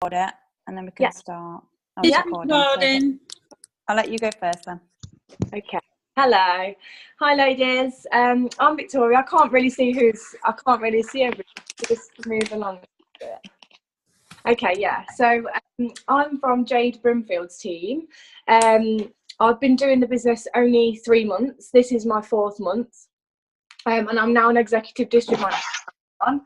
it, and then we can start. Yeah, recording. So I'll let you go first then. Okay. Hello. Hi, ladies. I'm Victoria. I can't really see everybody. Just move along. Okay, yeah. So I'm from Jade Brimfield's team. I've been doing the business only 3 months. This is my 4th month. And I'm now an executive district manager.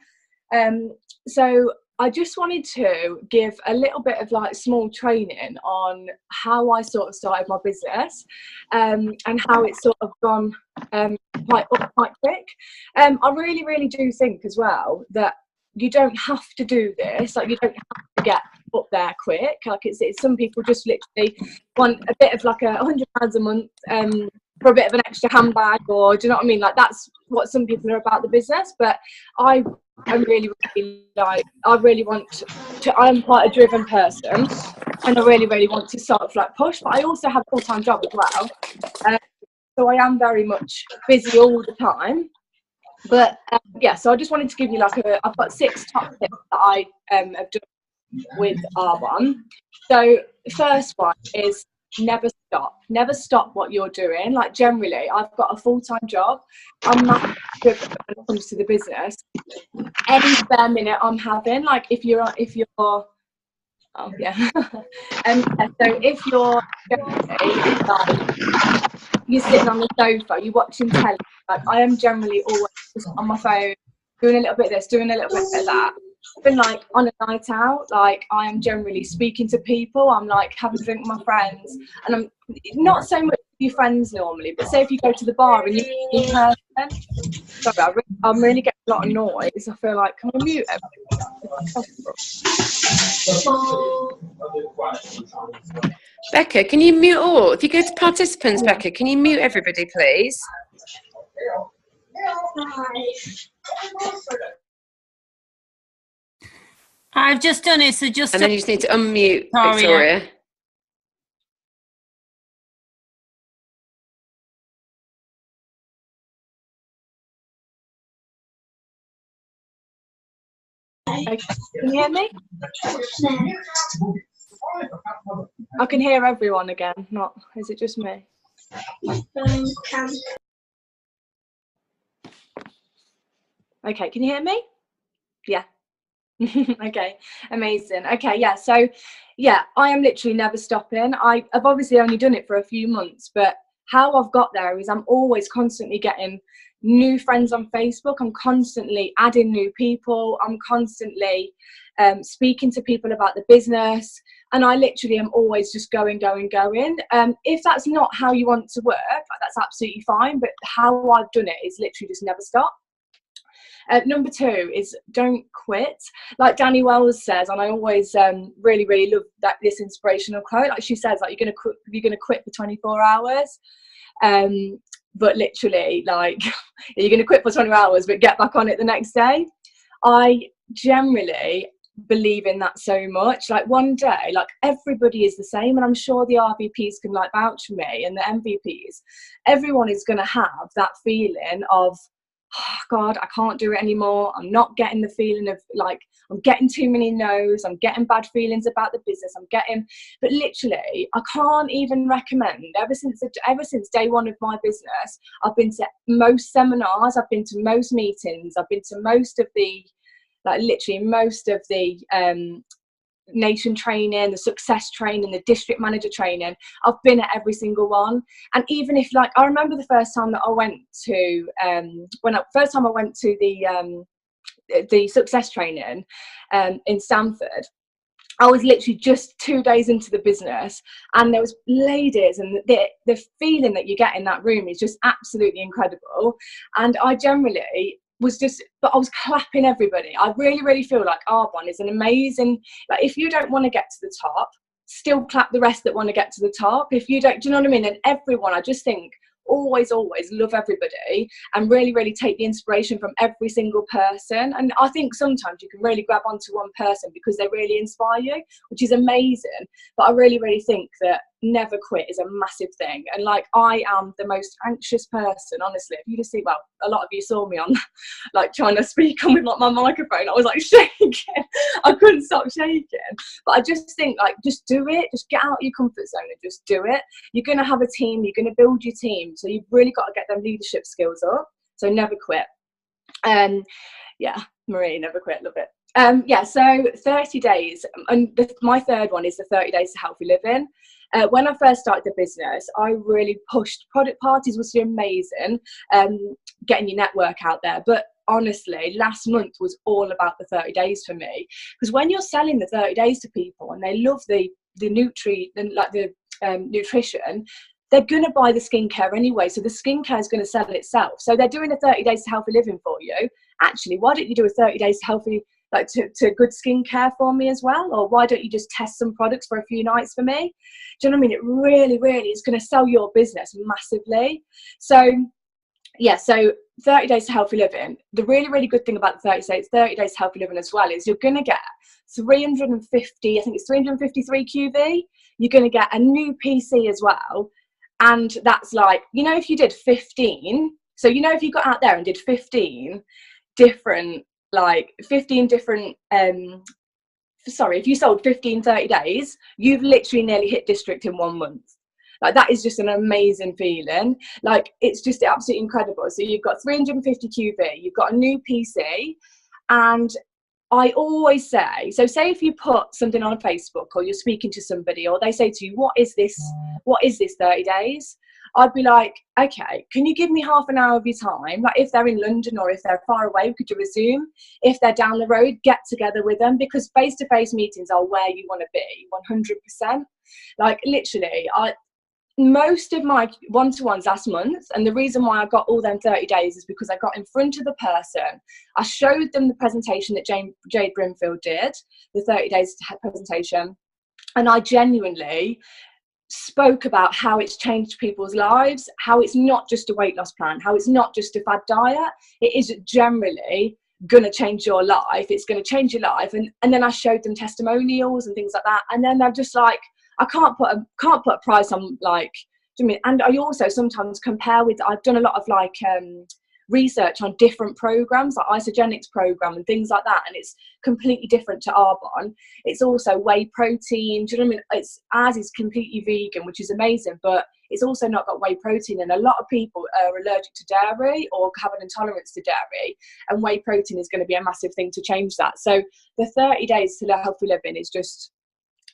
So I just wanted to give a little bit of like small training on how I sort of started my business and how it's sort of gone quite quick. I really do think as well that you don't have to do this, like you don't have to get up there quick. Like it's some people just literally want a bit of like £100 a month for a bit of an extra handbag, or do you know what I mean? Like that's what some people are about the business, but I'm really like, I really want to, I'm quite a driven person, and I really want to sort of like push, but I also have a full-time job as well. So I am very much busy all the time. But yeah, so I just wanted to give you like I've got 6 top tips that I have done with R1. So the first one is never stop what you're doing. Like generally, I've got a full-time job. I'm not good when it comes to the business. Any spare minute I'm having, like if you're so if you're sitting on the sofa, you're watching telly, like I am generally always just on my phone, doing a little bit of this, doing a little bit of that. Even like on a night out, like I am generally speaking to people. I'm like having a drink with my friends, and I'm not so much with your friends normally, but say if you go to the bar and you're in person. Sorry, I'm really getting a lot of noise. I feel like, can we mute everything? Becca, can you mute all? If you go to participants, Becca, can you mute everybody, please? I've just done it, so just... And then you just need to unmute Victoria. Okay. Can you hear me? I can hear everyone again. Is it just me? Okay, can you hear me? Yeah. Okay, amazing. Okay, yeah, so yeah, I am literally never stopping. I've obviously only done it for a few months, but how I've got there is I'm always constantly getting new friends on Facebook. I'm constantly adding new people. I'm constantly speaking to people about the business, and I literally am always just going. If that's not how you want to work, like, that's absolutely fine, but how I've done it is literally just never stop. Number 2 is don't quit. Like Danny Wells says, and I always really love this inspirational quote. Like she says, like you're gonna quit for 24 hours. But literally, like you're gonna quit for 24 hours, but get back on it the next day. I generally believe in that so much. Like one day, like everybody is the same, and I'm sure the RVPs can like vouch for me, and the MVPs. Everyone is gonna have that feeling of, oh God, I can't do it anymore. I'm not getting the feeling of like, I'm getting too many no's. I'm getting bad feelings about the business. But literally, I can't even recommend, ever since day one of my business, I've been to most seminars, I've been to most meetings, I've been to most of the nation training, the success training, the district manager training. I've been at every single one. And even if, like, I remember the first time that I went to the success training in Stamford, I was literally just 2 days into the business, and there was ladies, and the feeling that you get in that room is just absolutely incredible. And I generally but I was clapping everybody. I really feel like R1 is an amazing, like if you don't want to get to the top, still clap the rest that want to get to the top. If you don't, do you know what I mean? And everyone, I just think, always love everybody, and really take the inspiration from every single person. And I think sometimes you can really grab onto one person because they really inspire you, which is amazing. But I really think that never quit is a massive thing. And like, I am the most anxious person, honestly. If you just see, well, a lot of you saw me on like trying to speak on with like my microphone, I was like shaking. I couldn't stop shaking. But I just think, like, just do it. Just get out of your comfort zone and just do it. You're going to have a team. You're going to build your team. So you've really got to get them leadership skills up. So never quit. Yeah, Marie, never quit. Love it. Yeah, so 30 days. And my third one is the 30 days to healthy living. When I first started the business, I really pushed product parties, was amazing, getting your network out there. But honestly, last month was all about the 30 days for me, because when you're selling the 30 days to people and they love the nutrition, they're going to buy the skincare anyway. So the skincare is going to sell itself. So they're doing the 30 days to healthy living for you. Actually, why don't you do a 30 days to healthy, like to good skincare for me as well? Or why don't you just test some products for a few nights for me? Do you know what I mean? It really, really is going to sell your business massively. So yeah, so 30 days to healthy living. The really, really good thing about the 30 days to healthy living as well is you're going to get 350, I think it's 353 QV. You're going to get a new PC as well. And that's like, you know, if you did 15, so, you know, if you got out there and did 15 different, if you sold 15 30 days, you've literally nearly hit district in 1 month. Like, that is just an amazing feeling. Like, it's just absolutely incredible. So you've got 350 QV, you've got a new PC, and I always say, so say if you put something on Facebook or you're speaking to somebody or they say to you, what is this 30 days? I'd be like, okay, can you give me half an hour of your time? Like, if they're in London or if they're far away, we could do a Zoom. If they're down the road, get together with them, because face-to-face meetings are where you want to be, 100%. Like, literally, most of my one-to-ones last month, and the reason why I got all them 30 days is because I got in front of the person. I showed them the presentation that Jade Brimfield did, the 30 days presentation, and I genuinely spoke about how it's changed people's lives, how it's not just a weight loss plan, how it's not just a fad diet. It is generally going to change your life. It's going to change your life. And then I showed them testimonials and things like that, and then they're just like, I can't put a price on, like, do you mean? And I also sometimes compare with, I've done a lot of like research on different programs, like isogenics program and things like that, and it's completely different to Arbonne. It's also whey protein, do you know what I mean? Ours is completely vegan, which is amazing, but it's also not got whey protein, and a lot of people are allergic to dairy or have an intolerance to dairy, and whey protein is going to be a massive thing to change that. So the 30 days to healthy living is just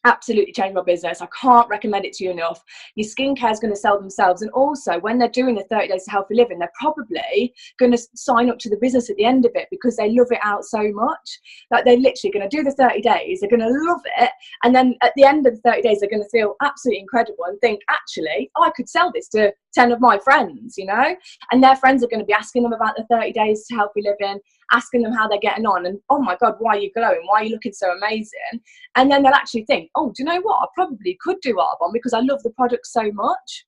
absolutely changed my business. I can't recommend it to you enough. Your skincare is going to sell themselves, and also when they're doing the 30 days to healthy living, they're probably going to sign up to the business at the end of it because they love it out so much. Like, they're literally going to do the 30 days, they're going to love it, and then at the end of the 30 days they're going to feel absolutely incredible and think, actually, I could sell this to 10 of my friends, you know, and their friends are going to be asking them about the 30 days to healthy living, asking them how they're getting on, and oh my god, why are you glowing, why are you looking so amazing? And then they'll actually think, oh, do you know what, I probably could do Arbonne because I love the product so much.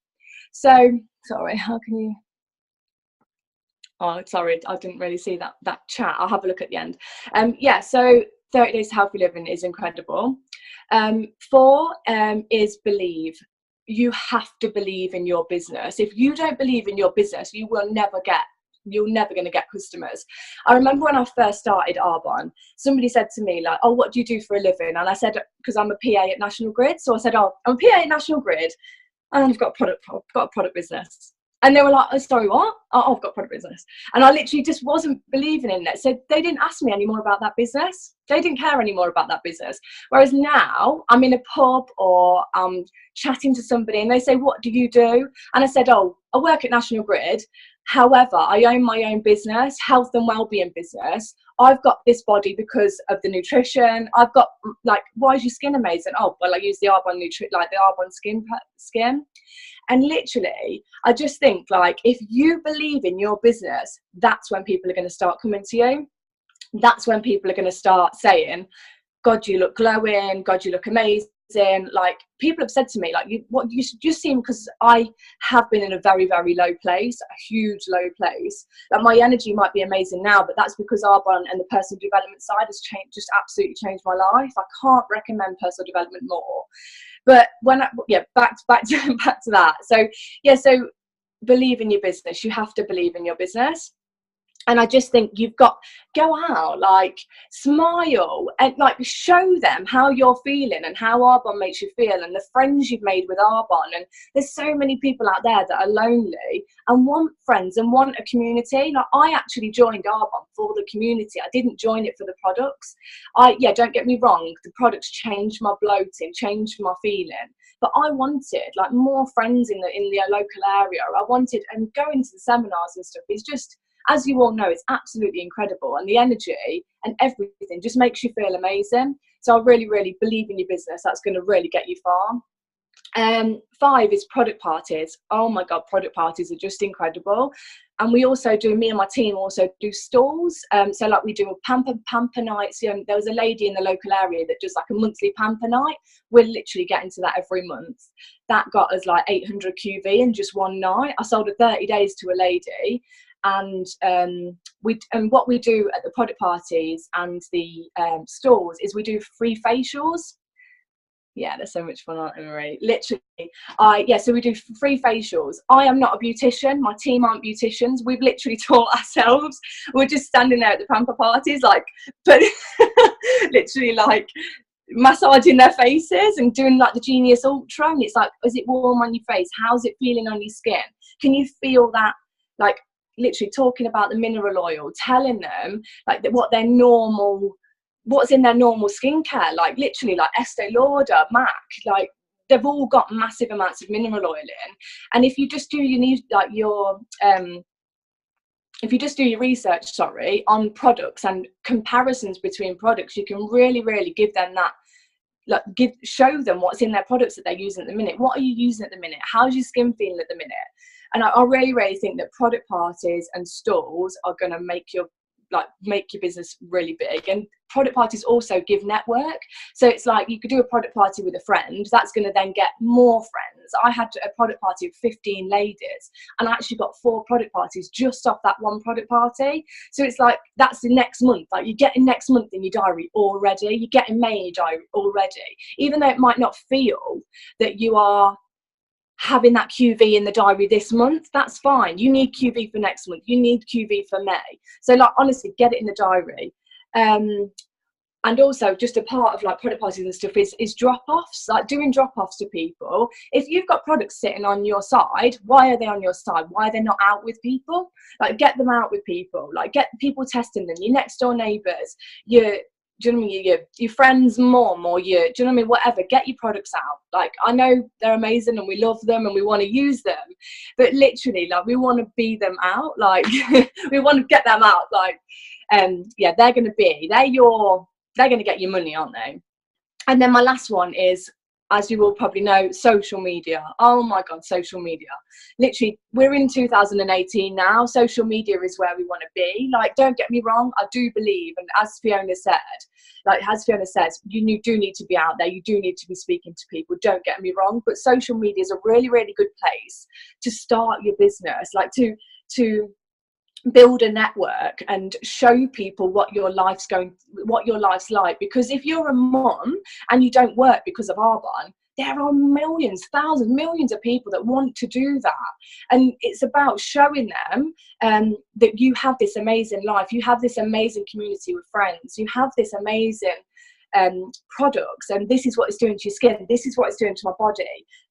So sorry, how can you, oh sorry, I didn't really see that chat. I'll have a look at the end. Yeah, so 30 days to healthy living is incredible. 4 is believe. You have to believe in your business. If you don't believe in your business, you're never going to get customers. I remember when I first started Arbonne, somebody said to me, like, oh, what do you do for a living? And I said, because I'm a PA at National Grid. So I said, oh, I'm a PA at National Grid and I've got a product business. And they were like, oh, sorry, what? Oh, I've got a product business. And I literally just wasn't believing in it. So they didn't ask me anymore about that business. They didn't care anymore about that business. Whereas now I'm in a pub or I'm chatting to somebody and they say, what do you do? And I said, oh, I work at National Grid. However, I own my own business, health and wellbeing business. I've got this body because of the nutrition. I've got, like, why is your skin amazing? Oh, well, I use the Arbonne the Arbonne skin. And literally, I just think, like, if you believe in your business, that's when people are going to start coming to you. That's when people are going to start saying, God, you look glowing. God, you look amazing. Like, people have said to me, like, you just seem, because I have been in a very, very low place, a huge low place, that my energy might be amazing now, but that's because Arbonne and the personal development side has changed, just absolutely changed my life. I can't recommend personal development more. But back to that. So believe in your business. You have to believe in your business. And I just think you've got, go out, like, smile and, like, show them how you're feeling and how Arbonne makes you feel, and the friends you've made with Arbonne. And there's so many people out there that are lonely and want friends and want a community. Like, I actually joined Arbonne for the community. I didn't join it for the products. Don't get me wrong, the products changed my bloating, changed my feeling. But I wanted, like, more friends in the local area. I wanted, and going to the seminars and stuff is just, as you all know, it's absolutely incredible, and the energy and everything just makes you feel amazing. So I really, really believe in your business. That's going to really get you far. 5 is product parties. Oh my God, product parties are just incredible. And we also do, me and my team also do stalls. So, like, we do a pamper nights. There was a lady in the local area that does, like, a monthly pamper night. We're literally getting to that every month. That got us like 800 QV in just one night. I sold a 30 days to a lady. And what we do at the product parties and the stores is we do free facials. Yeah, they're so much fun, aren't they, Marie? Literally, so we do free facials. I am not a beautician. My team aren't beauticians. We've literally taught ourselves. We're just standing there at the pamper parties, like, but literally, like, massaging their faces and doing, like, the Genius Ultra. And it's like, is it warm on your face? How's it feeling on your skin? Can you feel that? Like, literally talking about the mineral oil, telling them, like, what's in their normal skincare, like, literally, like, Estee Lauder, MAC, like, they've all got massive amounts of mineral oil in. And if you just do your research, on products and comparisons between products, you can really, really give them that, like, show them what's in their products that they're using at the minute. What are you using at the minute? How's your skin feeling at the minute? And I really, really think that product parties and stalls are going to make your business really big. And product parties also give network. So it's like, you could do a product party with a friend. That's going to then get more friends. I had a product party of 15 ladies, and I actually got 4 product parties just off that one product party. So it's like, that's the next month. Like, you're getting next month in your diary already. You're getting May in your diary already. Even though it might not feel that you are having that QV in the diary this month, that's fine. You need QV for next month. You need QV for May. So, like, honestly, get it in the diary. And also, just a part of, like, product parties and stuff is drop-offs, like doing drop-offs to people. If you've got products sitting on your side, why are they on your side? Why are they not out with people? Like, get them out with people. Like, get people testing them. Your next door neighbours, do you know what I mean? Your friend's mum, or do you know what I mean? Whatever, get your products out. Like, I know they're amazing and we love them and we want to use them, but literally, like, we want to be them out. Like, we want to get them out. Like, they're going to get your money, aren't they? And then my last one is, as you all probably know, social media. Oh my God, social media. Literally, we're in 2018 now. Social media is where we want to be. Like, don't get me wrong, I do believe, and as Fiona says, you do need to be out there. You do need to be speaking to people. Don't get me wrong, but social media is a really, really good place to start your business. Like, to build a network and show people what your life's like. Because if you're a mum and you don't work because of Arbonne, there are millions, thousands, millions of people that want to do that. And it's about showing them that you have this amazing life, you have this amazing community with friends, you have this amazing products, and this is what it's doing to your skin, this is what it's doing to my body.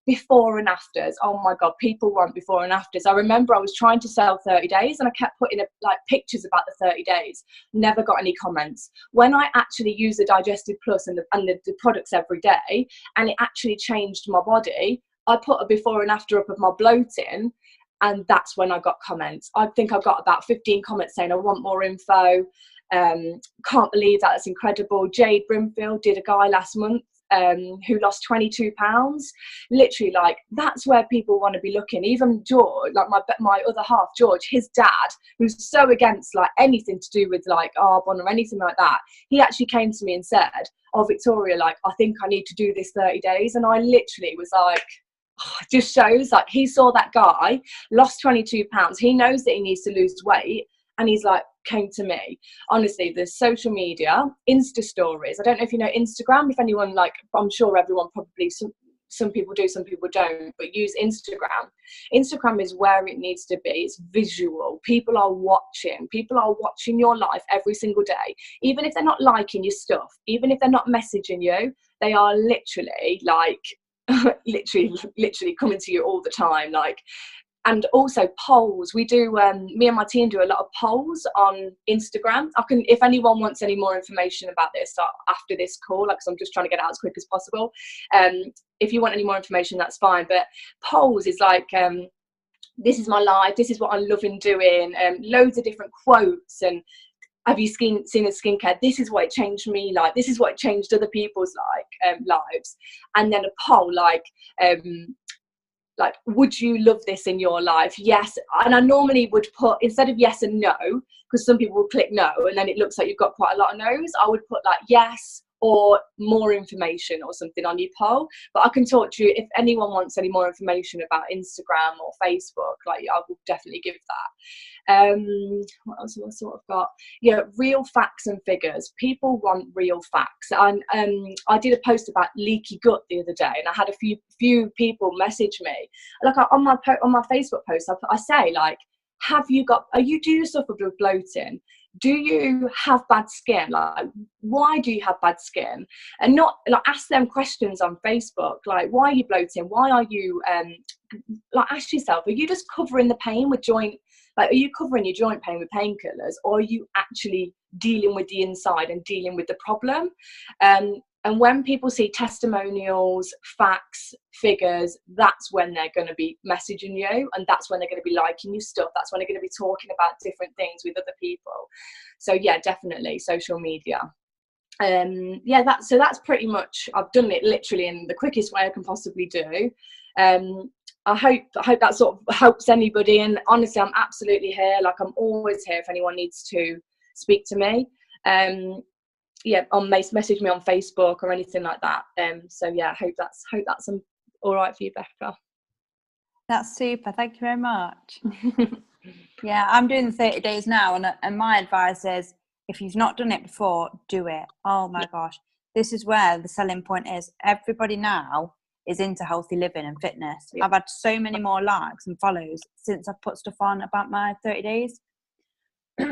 Before and afters. Oh my God, people want before and afters. I remember I was trying to sell 30 days and I kept putting pictures about the 30 days. Never got any comments. When I actually used the Digestive Plus and the products every day, and it actually changed my body, I put a before and after up of my bloating, and that's when I got comments. I think I got about 15 comments saying I want more info. Can't believe that. That's incredible. Jade Brimfield did a guy last month who lost 22 pounds. Literally, like, that's where people want to be looking. Even George, like my other half, George, his dad, who's so against like anything to do with like Arbonne or anything like that, he actually came to me and said, oh, Victoria, like, I think I need to do this 30 days. And I literally was like, oh, it just shows, like, he saw that guy lost 22 pounds, he knows that he needs to lose weight, and he's like, came to me. Honestly, there's social media, Insta stories. I don't know if you know Instagram, if anyone, like, I'm sure everyone probably, some people do, some people don't, but use Instagram. Instagram is where it needs to be. It's visual. People are watching your life every single day. Even if they're not liking your stuff, even if they're not messaging you, they are literally like literally coming to you all the time. Like, and also polls. We do, me and my team do a lot of polls on Instagram. If anyone wants any more information about this after this call, like, 'cause I'm just trying to get it out as quick as possible. If you want any more information, that's fine. But polls is like, this is my life, this is what I'm loving doing, loads of different quotes, and have you seen a skincare? This is what it changed me, like, this is what it changed other people's lives. And then a poll like, would you love this in your life? Yes. And I normally would put, instead of yes and no, because some people will click no and then it looks like you've got quite a lot of no's, I would put like yes or more information or something on your poll. But I can talk to you if anyone wants any more information about Instagram or Facebook, like, I will definitely give that. What else have I sort of got? Yeah, real facts and figures. People want real facts. And I did a post about leaky gut the other day, and I had a few people message me. Like, on my Facebook post, I say, like, do you suffer with bloating? Do you have bad skin? Like, why do you have bad skin? And not, like, ask them questions on Facebook, like, why are you bloating? Why are you, like, ask yourself, are you just covering the pain with are you covering your joint pain with painkillers, or are you actually dealing with the inside and dealing with the problem? And when people see testimonials, facts, figures, that's when they're going to be messaging you, and that's when they're going to be liking your stuff. That's when they're going to be talking about different things with other people. So yeah, definitely social media. Yeah, that's pretty much, I've done it literally in the quickest way I can possibly do. I hope that sort of helps anybody. And honestly, I'm absolutely here. Like, I'm always here if anyone needs to speak to me. Yeah, message me on Facebook or anything like that. So yeah, I hope that's all right for you, Becca. That's super. Thank you very much. Yeah, I'm doing the 30 days now, and my advice is, if you've not done it before, do it. Oh my gosh, this is where the selling point is. Everybody now is into healthy living and fitness. I've had so many more likes and follows since I've put stuff on about my 30 days. So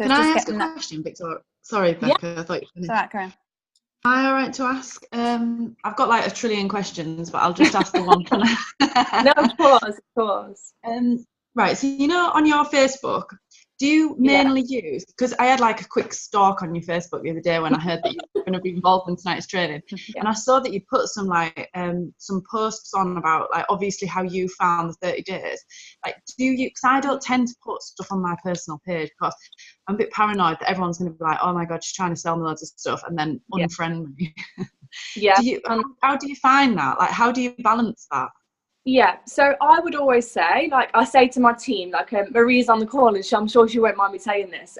can I ask a question, Victoria? Sorry, Becca, yeah. I thought you finished. Sorry, Karen. Am I all right to ask? I've got like a trillion questions, but I'll just ask the one. No, of course. Right, so on your Facebook, do you mainly use, because I had like a quick stalk on your Facebook the other day when I heard that you were going to be involved in tonight's training, and I saw that you put some some posts on about, like, obviously how you found the 30 days. Like, do you, because I don't tend to put stuff on my personal page because I'm a bit paranoid that everyone's going to be like, oh my god, she's trying to sell me loads of stuff, and then unfriend me. Yeah. How do you find that? Like, how do you balance that? Yeah, so I would always say, like, I say to my team, like, Marie's on the call, and I'm sure she won't mind me saying this,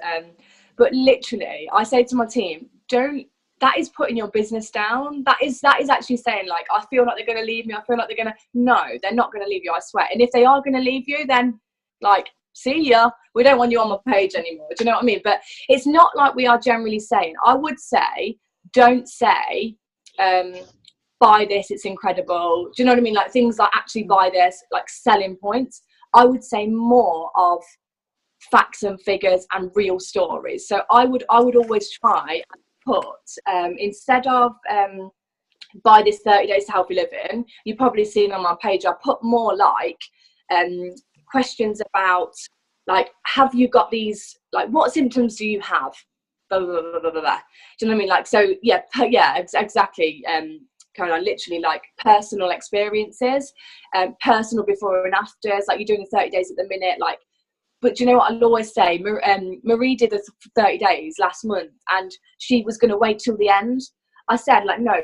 but literally, I say to my team, that is putting your business down. That is actually saying, like, I feel like they're going to leave me. I feel like no, they're not going to leave you, I swear. And if they are going to leave you, then, like, see ya. We don't want you on my page anymore. Do you know what I mean? But it's not like we are generally saying. I would say, don't say, buy this, it's incredible. Do you know what I mean? Like, things like, actually buy this, like, selling points. I would say more of facts and figures and real stories. So I would always try and put, instead of buy this 30 days to healthy living, you've probably seen on my page, I put more like questions about, like, have you got these, like, what symptoms do you have? Blah, blah, blah, blah, blah, blah. Do you know what I mean? Like, so yeah, exactly. Caroline, literally, like, personal experiences, personal before and afters. Like, you're doing 30 days at the minute, like, but do you know what I'll always say? Marie did the 30 days last month, and she was going to wait till the end. I said, like, no,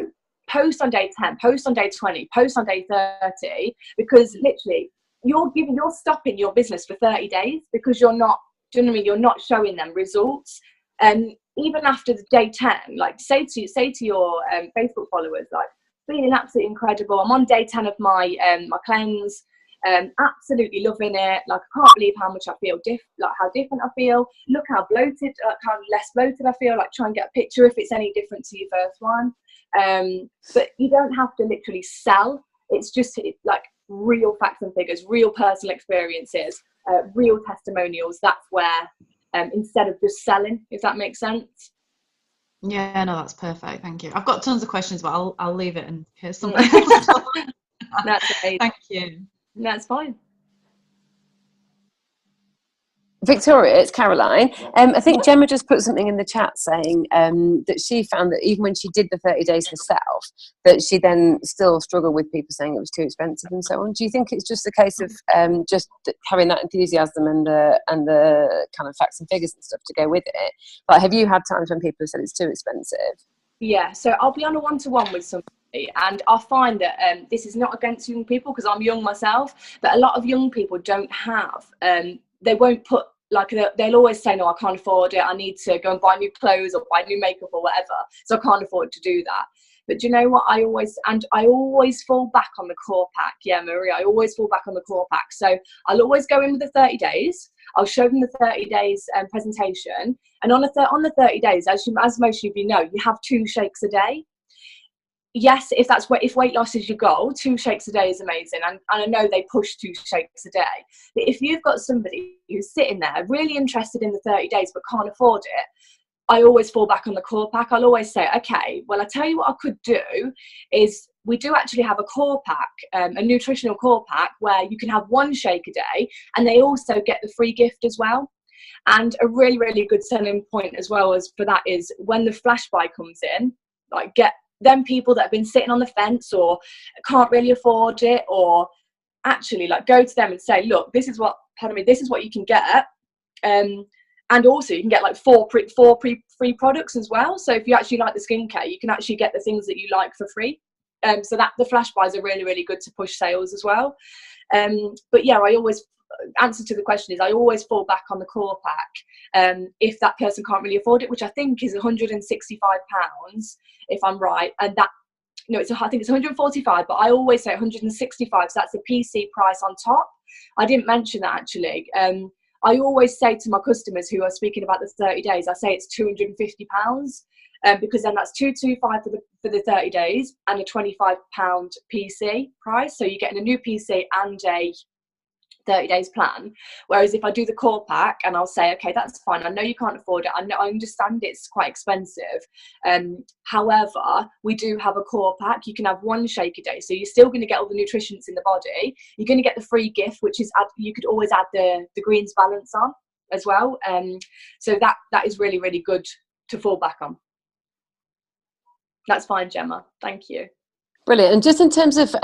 post on day 10, post on day 20, post on day 30, because literally you're stopping your business for 30 days because you're not, do you know what I mean? You're not showing them results. And even after the day 10, like say to your Facebook followers, like, feeling absolutely incredible. I'm on day 10 of my my cleanse. Absolutely loving it. Like, I can't believe how much I feel how different I feel. Look how bloated, how less bloated I feel. Like, try and get a picture if it's any different to your first one. But you don't have to literally sell. It's just like real facts and figures, real personal experiences, real testimonials. That's where, instead of just selling, if that makes sense. Yeah, no, that's perfect. Thank you. I've got tons of questions, but I'll leave it and hear something else. That's amazing. Thank you. That's fine. Victoria, it's Caroline. I think Gemma just put something in the chat saying that she found that even when she did the 30 days herself, that she then still struggled with people saying it was too expensive and so on. Do you think it's just a case of just having that enthusiasm and the kind of facts and figures and stuff to go with it? But have you had times when people have said it's too expensive? Yeah, so I'll be on a one-to-one with somebody, and I find that this is not against young people, because I'm young myself, but a lot of young people don't have, they won't put, like, they'll always say, no, I can't afford it, I need to go and buy new clothes or buy new makeup or whatever, so I can't afford to do that. But do you know what, I always fall back on the core pack. Yeah, Maria, I always fall back on the core pack. So I'll always go in with the 30 days. I'll show them the 30 days presentation. And on the 30 days, as most of you know, you have 2 shakes a day. Yes, if weight loss is your goal, 2 shakes a day is amazing. And I know they push 2 shakes a day. But if you've got somebody who's sitting there really interested in the 30 days but can't afford it, I always fall back on the core pack. I'll always say, okay, well, I tell you what I could do is, we do actually have a core pack, a nutritional core pack, where you can have 1 shake a day, and they also get the free gift as well. And a really, really good selling point as well as for that is when the flash buy comes in, like, get them people that have been sitting on the fence or can't really afford it, or actually, like, go to them and say, look, this is what you can get. And also you can get like 4 free products as well. So if you actually like the skincare, you can actually get the things that you like for free. So that the flash buys are really, really good to push sales as well. But yeah, I always, answer to the question is, I always fall back on the core pack if that person can't really afford it, which I think is £165 if I'm right. And that, no, I think it's 145, but I always say 165, so that's the PC price on top. I didn't mention that actually. I always say to my customers who are speaking about the 30 days, I say it's £250, because then that's 225 for the 30 days and a £25 PC price. So you're getting a new PC and a 30 days plan. Whereas if I do the core pack and I'll say, okay, that's fine, I know you can't afford it, I understand it's quite expensive, however, we do have a core pack. You can have 1 shake a day, so you're still going to get all the nutrients in the body. You're going to get the free gift, which is you could always add the greens balance on as well. So that is really, really good to fall back on. That's fine, Gemma, thank you. Brilliant. And just in terms of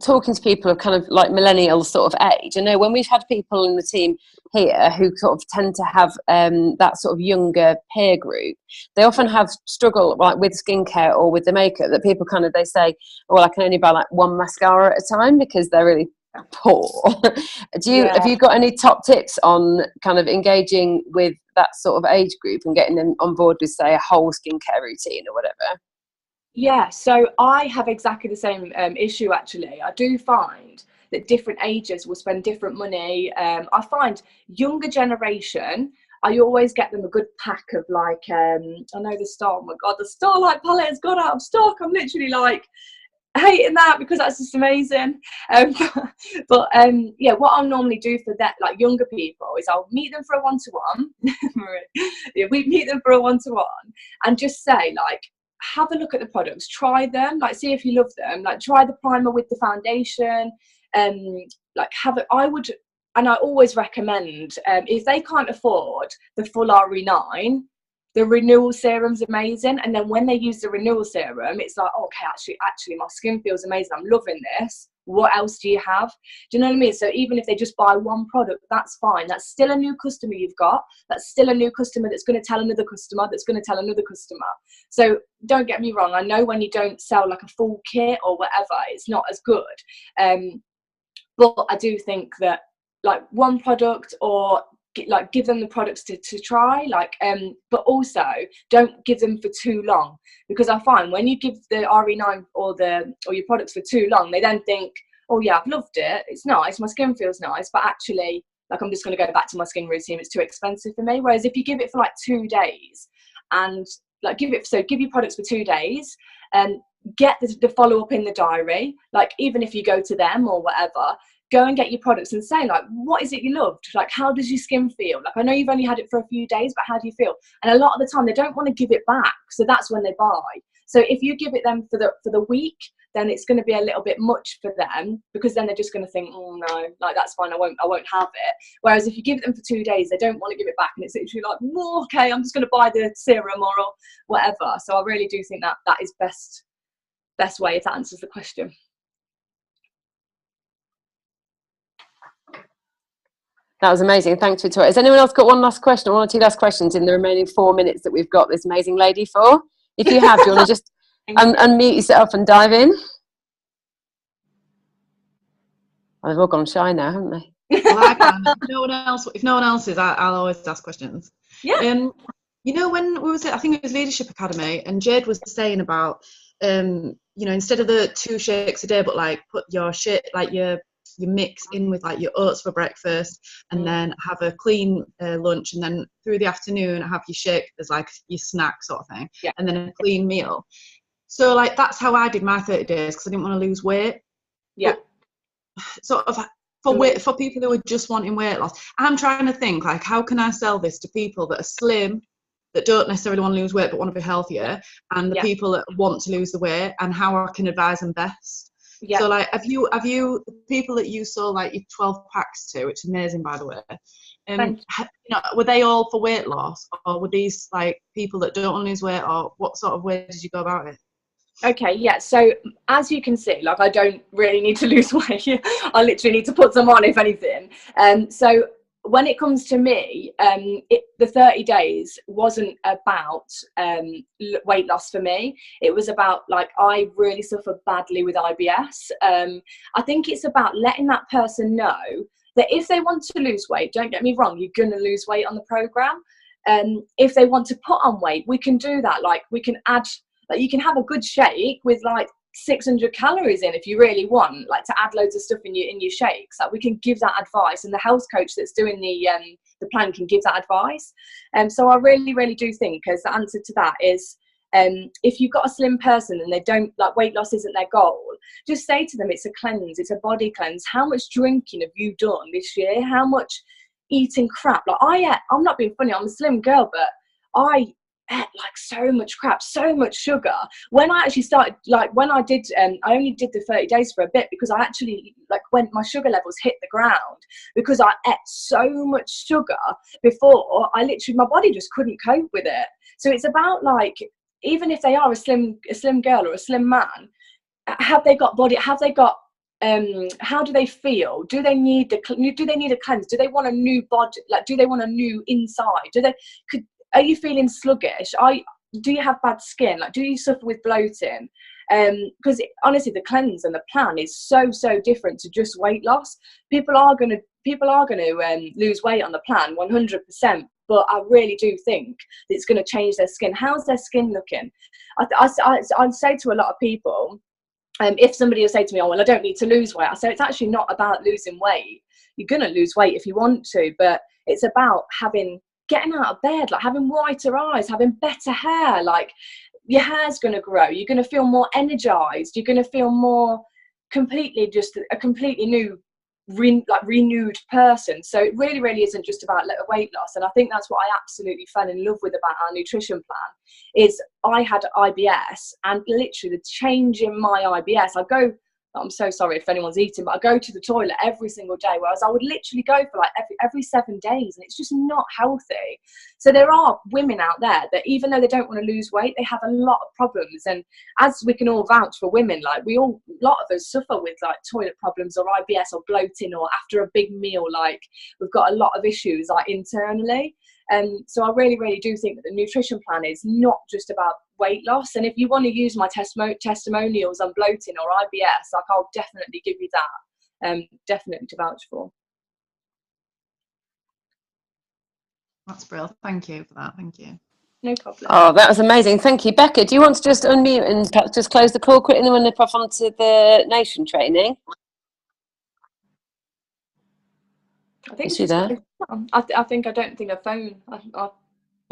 talking to people of kind of like millennial sort of age, I know when we've had people in the team here who sort of tend to have that sort of younger peer group, they often have struggle like with skincare or with the makeup, that people kind of, they say, well, I can only buy like 1 mascara at a time because they're really poor. Have you got any top tips on kind of engaging with that sort of age group and getting them on board with, say, a whole skincare routine or whatever? Yeah, so I have exactly the same issue actually. I do find that different ages will spend different money. I find younger generation, I always get them a good pack of like, I know the oh my God, the Starlight palette has gone out of stock. I'm literally like hating that because that's just amazing. But yeah, what I'll normally do for that, like younger people, is I'll meet them for a one-to-one. Yeah, we meet them for a one-to-one and just say like, have a look at the products, try them, like see if you love them, like try the primer with the foundation, like have it. I always recommend, if they can't afford the full RE9, the renewal serum's amazing. And then when they use the renewal serum, it's like, okay, actually my skin feels amazing, I'm loving this. what else do you have? Do you know what I mean? So even if they just buy one product, that's fine. That's still a new customer you've got. That's still a new customer that's going to tell another customer that's going to tell another customer. So don't get me wrong. I know when you don't sell like a full kit or whatever, it's not as good. But I do think that like one product, or like give them the products to try, like but also don't give them for too long, because I find when you give the RE9 or your products for too long, they then think, oh yeah, I've loved it, it's nice, my skin feels nice, but actually like I'm just going to go back to my skin routine, it's too expensive for me. Whereas if you give it for like 2 days, and like give your products for 2 days and get the follow-up in the diary, like even if you go to them or whatever, go and get your products and say like, what is it you loved? Like, how does your skin feel? Like, I know you've only had it for a few days, but how do you feel? And a lot of the time they don't want to give it back, so that's when they buy. So if you give it them for the week, then it's going to be a little bit much for them, because then they're just going to think, oh no, like that's fine, I won't have it. Whereas if you give it them for 2 days, they don't want to give it back, and it's literally like, oh, okay, I'm just going to buy the serum or whatever. So I really do think that is best way, if that answers the question. That was amazing. Thanks, Victoria. Has anyone else got one last question, or 1 or 2 last questions in the remaining 4 minutes that we've got this amazing lady for? If you have, do you want to just unmute yourself and dive in? Oh, they've all gone shy now, haven't they? Well, I can. If no one else is, I'll always ask questions. Yeah. You know, when we was at, I think it was Leadership Academy, and Jade was saying about, you know, instead of the 2 shakes a day, but like put your your mix in with like your oats for breakfast, and then have a clean lunch, and then through the afternoon have your shake as like your snack sort of thing, and then a clean meal. So like that's how I did my 30 days, because I didn't want to lose weight. Yeah. But sort of for people who are just wanting weight loss, I'm trying to think like, how can I sell this to people that are slim, that don't necessarily want to lose weight but want to be healthier, and the people that want to lose the weight, and how I can advise them best. Yeah. So like, have you people that you sold like your 12 packs to, which is amazing by the way, you know, were they all for weight loss, or were these like people that don't want to lose weight, or what sort of way did you go about it? Okay, yeah, so as you can see, like I don't really need to lose weight. I literally need to put some on, if anything. So when it comes to me, the 30 days wasn't about weight loss for me. It was about, like, I really suffer badly with IBS. I think it's about letting that person know that if they want to lose weight, don't get me wrong, you're going to lose weight on the programme. If they want to put on weight, we can do that. Like, we can add, like, you can have a good shake with like 600 calories in if you really want, like, to add loads of stuff in your shakes. Like, we can give that advice, and the health coach that's doing the plan can give that advice. So I really do think, as the answer to that is, if you've got a slim person and they don't, like, weight loss isn't their goal, just say to them, it's a cleanse, it's a body cleanse. How much drinking have you done this year? How much eating crap? Like, I'm not being funny, I'm a slim girl, but I ate like so much crap, so much sugar. When I actually started, like, when I did, I only did the 30 days for a bit, because I actually, like, when my sugar levels hit the ground, because I ate so much sugar before, I literally, my body just couldn't cope with it. So it's about, like, even if they are a slim girl or a slim man, have they got how do they feel? Do they need a cleanse? Do they want a new body? Like, do they want a new inside? Are you feeling sluggish? Do you have bad skin? Like, do you suffer with bloating? Because honestly, the cleanse and the plan is so different to just weight loss. People are gonna lose weight on the plan, 100%. But I really do think that it's going to change their skin. How's their skin looking? I say to a lot of people, if somebody will say to me, oh, well, I don't need to lose weight, I say it's actually not about losing weight. You're going to lose weight if you want to, but it's about getting out of bed, like having whiter eyes, having better hair. Like, your hair's going to grow. You're going to feel more energized. You're going to feel more completely, just a completely new, renewed person. So it really isn't just about weight loss. And I think that's what I absolutely fell in love with about our nutrition plan, is I had IBS, and literally the change in my IBS, I go I'm so sorry if anyone's eating, but I go to the toilet every single day, whereas I would literally go for like every 7 days, and it's just not healthy. So there are women out there that, even though they don't want to lose weight, they have a lot of problems. And as we can all vouch for women, like a lot of us suffer with like toilet problems or IBS or bloating, or after a big meal, like we've got a lot of issues like internally. So I really, really do think that the nutrition plan is not just about weight loss. And if you want to use my testimonials on bloating or IBS, like I'll definitely give you that. Definitely to vouch for. That's brilliant. Thank you for that. Thank you. No problem. Oh, that was amazing. Thank you. Becca, do you want to just unmute and perhaps just close the call quickly, and then we'll nip off onto the nation training? I think Is she there? I don't think her phone.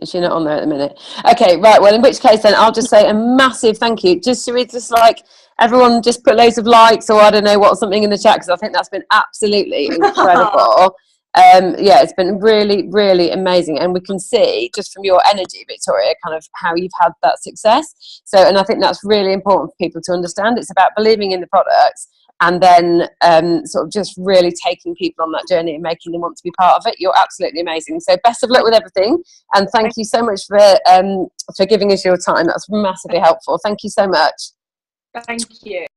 Is she not on there at the minute? Okay, right. Well, in which case then I'll just say a massive thank you. Should we just like everyone just put loads of likes or I don't know what, something in the chat, because I think that's been absolutely incredible. Yeah, it's been really, really amazing. And we can see just from your energy, Victoria, kind of how you've had that success. So, and I think that's really important for people to understand. It's about believing in the products and then sort of just really taking people on that journey and making them want to be part of it. You're absolutely amazing. So best of luck with everything. And thank you so much for giving us your time. That's massively helpful. Thank you so much. Thank you.